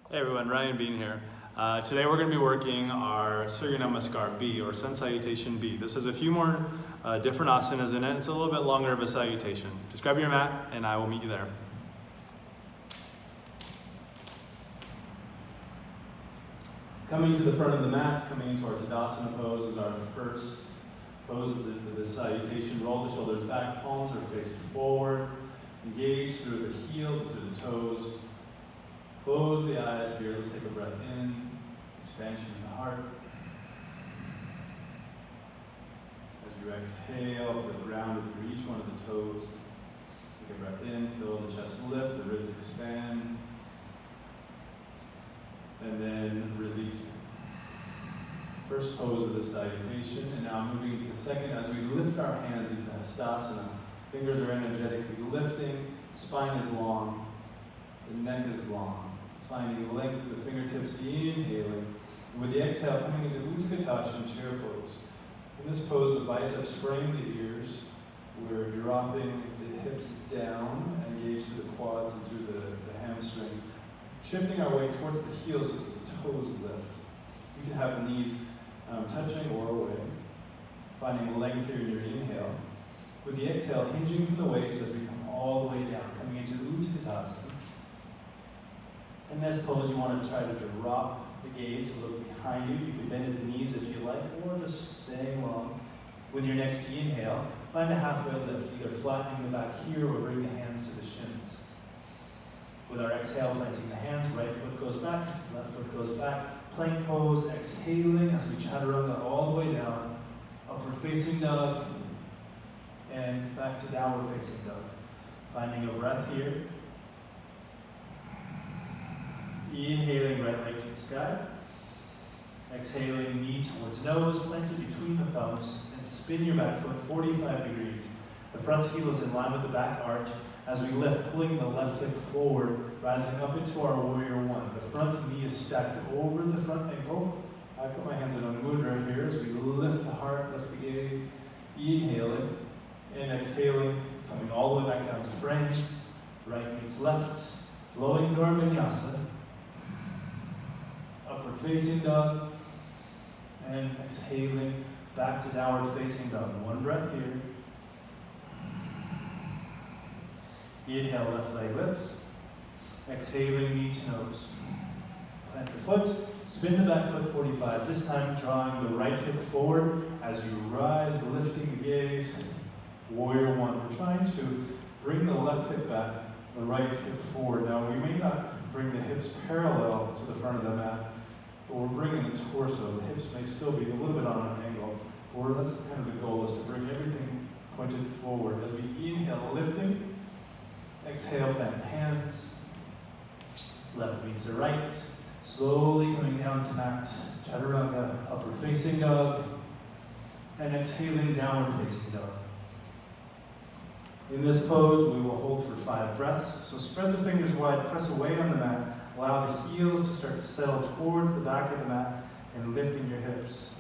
Hey everyone, Ryan Bean here. Today we're going to be working our Surya Namaskar B, or Sun Salutation B. This has a few more different asanas in it. It's a little bit longer of a salutation. Just grab your mat and I will meet you there. Coming to the front of the mat, coming into our Tadasana pose is our first pose of the salutation. Roll the shoulders back, palms are faced forward. Engage through the heels and through the toes. Close the eyes here. Let's take a breath in. Expansion in the heart. As you exhale, feel grounded through each one of the toes. Take a breath in. Feel the chest lift, the ribs expand. And then release. First pose of the salutation. And now moving into the second as we lift our hands into Hastasana. Fingers are energetically lifting. Spine is long. The neck is long. Finding length of the fingertips, inhaling. And with the exhale, coming into Utkatasana chair pose. In this pose, the biceps frame the ears. We're dropping the hips down, engage through the quads and through the hamstrings. Shifting our weight towards the heels so that the toes lift. You can have the knees touching or away. Finding length here in your inhale. With the exhale, hinging from the waist as we come all the way down, coming into Utkatasana. In this pose, you want to try to drop the gaze to look behind you. You can bend at the knees if you like, or just staying long. With your next inhale, find a halfway lift, either flattening the back here or bring the hands to the shins. With our exhale, planting the hands, right foot goes back, left foot goes back. Plank pose, exhaling as we chaturanga all the way down. Upward facing dog, and back to downward facing dog. Finding a breath here. Inhaling, right leg to the sky. Exhaling, knee towards nose, planted between the thumbs, and spin your back foot 45 degrees. The front heel is in line with the back arch as we lift, pulling the left hip forward, rising up into our warrior one. The front knee is stacked over the front ankle. I put my hands in a mudra here as we lift the heart, lift the gaze. Inhaling and exhaling, coming all the way back down to frame. Right meets left, flowing through our vinyasa. Upward facing dog, and exhaling back to downward facing dog. One breath here. Inhale, left leg lifts. Exhaling, knee to nose. Plant the foot, spin the back foot 45. This time drawing the right hip forward as you rise, lifting the gaze. Warrior one. We're trying to bring the left hip back, the right hip forward. Now we may not bring the hips parallel to the front of the mat, but we're bringing the torso. The hips may still be a little bit on an angle, or that's kind of the goal, is to bring everything pointed forward. As we inhale, lifting, exhale, plant hands, left meets the right, slowly coming down to mat, chaturanga, upward facing dog, and exhaling, downward facing dog. In this pose, we will hold for 5 breaths. So spread the fingers wide, press away on the mat. Allow the heels to start to settle towards the back of the mat and lifting your hips.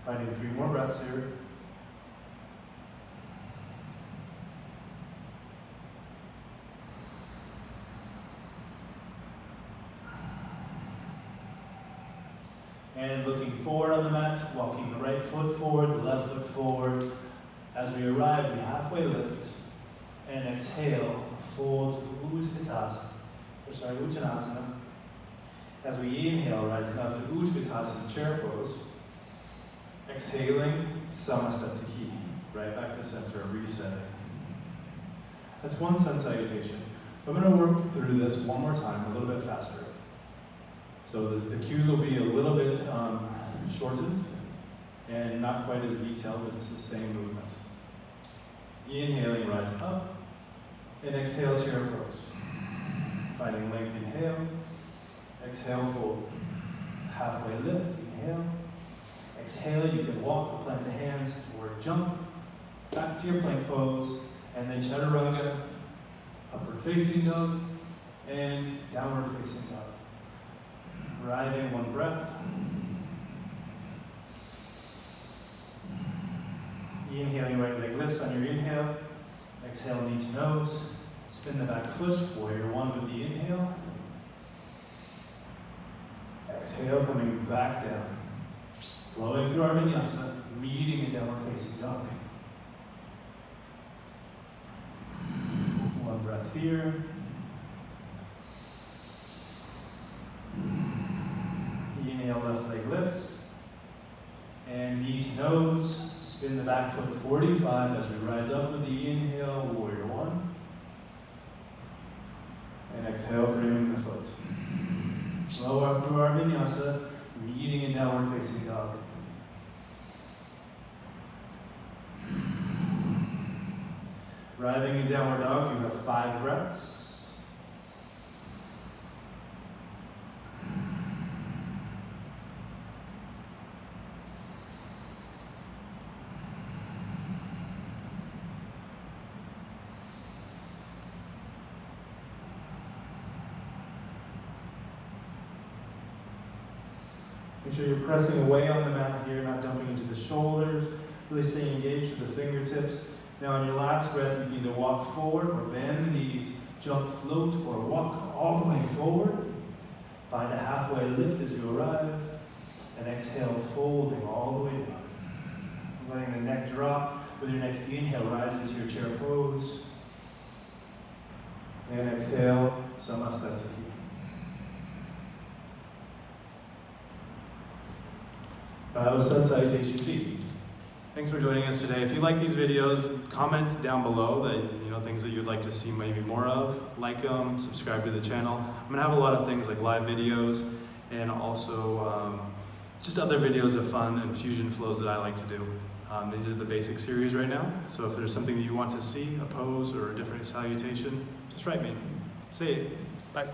Finding 3 more breaths here. And looking forward on the mat, walking the right foot forward, the left foot forward. As we arrive, we halfway lift and exhale, fold to Uttanasana. As we inhale, rising up to Utkatasana chair pose. Exhaling, Samasthati, right back to center, resetting. That's one sun salutation. I'm going to work through this one more time, a little bit faster. So the cues will be a little bit shortened and not quite as detailed, but it's the same movements. Inhaling, rise up, and exhale, chair pose. Finding length, inhale, exhale, fold. Halfway lift, inhale, exhale, you can walk or plant the hands or jump back to your plank pose, and then chaturanga, upward facing dog, and downward facing dog. Riding one breath. Inhaling, right leg lifts on your inhale. Exhale, knee to nose. Spin the back foot, warrior one with the inhale. Exhale, coming back down. Flowing through our vinyasa, meeting in downward facing dog. One breath here. Inhale, left leg lifts. And knee to nose, spin the back foot 45 as we rise up with the inhale, warrior one. And exhale, framing the foot. Slow up through our vinyasa, meeting in downward facing dog. Arriving in downward dog, you have 5 breaths. Make sure you're pressing away on the mat here, not dumping into the shoulders. Really staying engaged with the fingertips. Now on your last breath, you can either walk forward or bend the knees, jump, float, or walk all the way forward. Find a halfway lift as you arrive. And exhale, folding all the way down. Letting the neck drop. With your next inhale, rise into your chair pose. And exhale, Salutation. That was Salutation B. Thanks for joining us today. If you like these videos, comment down below that things that you'd like to see maybe more of. Like them, subscribe to the channel. I'm gonna have a lot of things like live videos and also just other videos of fun and fusion flows that I like to do. These are the basic series right now. So if there's something that you want to see, a pose or a different salutation, just write me. Say it. Bye.